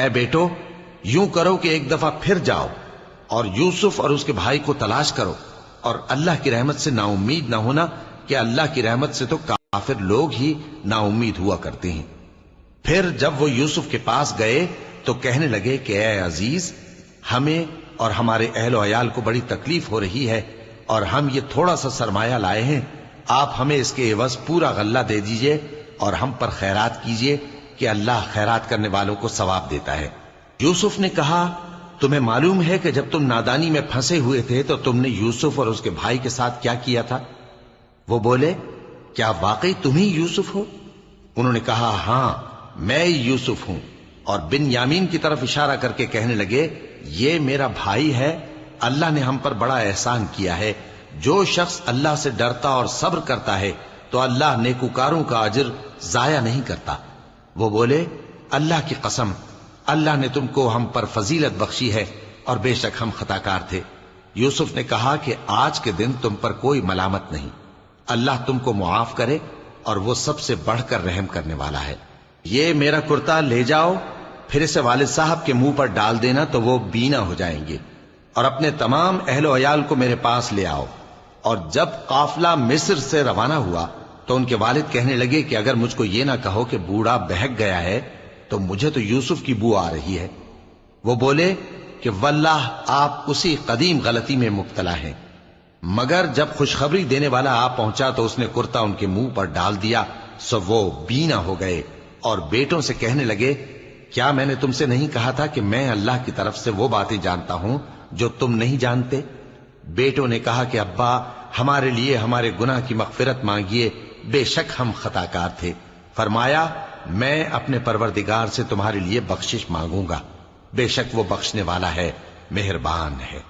اے بیٹو، یوں کرو کہ ایک دفعہ پھر جاؤ اور یوسف اور اس کے بھائی کو تلاش کرو، اور اللہ کی رحمت سے نا امید نہ ہونا کہ اللہ کی رحمت سے تو کافر لوگ ہی نا امید ہوا کرتے ہیں۔ پھر جب وہ یوسف کے پاس گئے تو کہنے لگے کہ اے عزیز، ہمیں اور ہمارے اہل و عیال کو بڑی تکلیف ہو رہی ہے، اور ہم یہ تھوڑا سا سرمایہ لائے ہیں، آپ ہمیں اس کے عوض پورا غلہ دے دیجئے اور ہم پر خیرات کیجئے کہ اللہ خیرات کرنے والوں کو ثواب دیتا ہے۔ یوسف نے کہا، تمہیں معلوم ہے کہ جب تم نادانی میں پھنسے ہوئے تھے تو تم نے یوسف اور اس کے بھائی کے ساتھ کیا کیا تھا؟ وہ بولے، کیا واقعی تم ہی یوسف ہو؟ انہوں نے کہا، ہاں میں یوسف ہوں، اور بن یامین کی طرف اشارہ کر کے کہنے لگے، یہ میرا بھائی ہے، اللہ نے ہم پر بڑا احسان کیا ہے۔ جو شخص اللہ سے ڈرتا اور صبر کرتا ہے تو اللہ نیکوکاروں کا اجر ضائع نہیں کرتا۔ وہ بولے، اللہ کی قسم، اللہ نے تم کو ہم پر فضیلت بخشی ہے، اور بے شک ہم خطا کار تھے۔ یوسف نے کہا کہ آج کے دن تم پر کوئی ملامت نہیں، اللہ تم کو معاف کرے، اور وہ سب سے بڑھ کر رحم کرنے والا ہے۔ یہ میرا کرتا لے جاؤ، پھر اسے والد صاحب کے منہ پر ڈال دینا تو وہ بینا ہو جائیں گے، اور اپنے تمام اہل و عیال کو میرے پاس لے آؤ۔ اور جب قافلہ مصر سے روانہ ہوا تو ان کے والد کہنے لگے کہ اگر مجھ کو یہ نہ کہو کہ بوڑھا بہک گیا ہے تو مجھے تو یوسف کی بو آ رہی ہے۔ وہ بولے کہ واللہ آپ اسی قدیم غلطی میں مبتلا ہیں۔ مگر جب خوشخبری دینے والا آ پہنچا تو اس نے کرتا ان کے منہ پر ڈال دیا، سو وہ بینا ہو گئے، اور بیٹوں سے کہنے لگے، کیا میں نے تم سے نہیں کہا تھا کہ میں اللہ کی طرف سے وہ باتیں جانتا ہوں جو تم نہیں جانتے؟ بیٹوں نے کہا کہ ابا، ہمارے لیے ہمارے گناہ کی مغفرت مانگیے، بے شک ہم خطا کار تھے۔ فرمایا، میں اپنے پروردگار سے تمہارے لیے بخشش مانگوں گا، بے شک وہ بخشنے والا ہے، مہربان ہے۔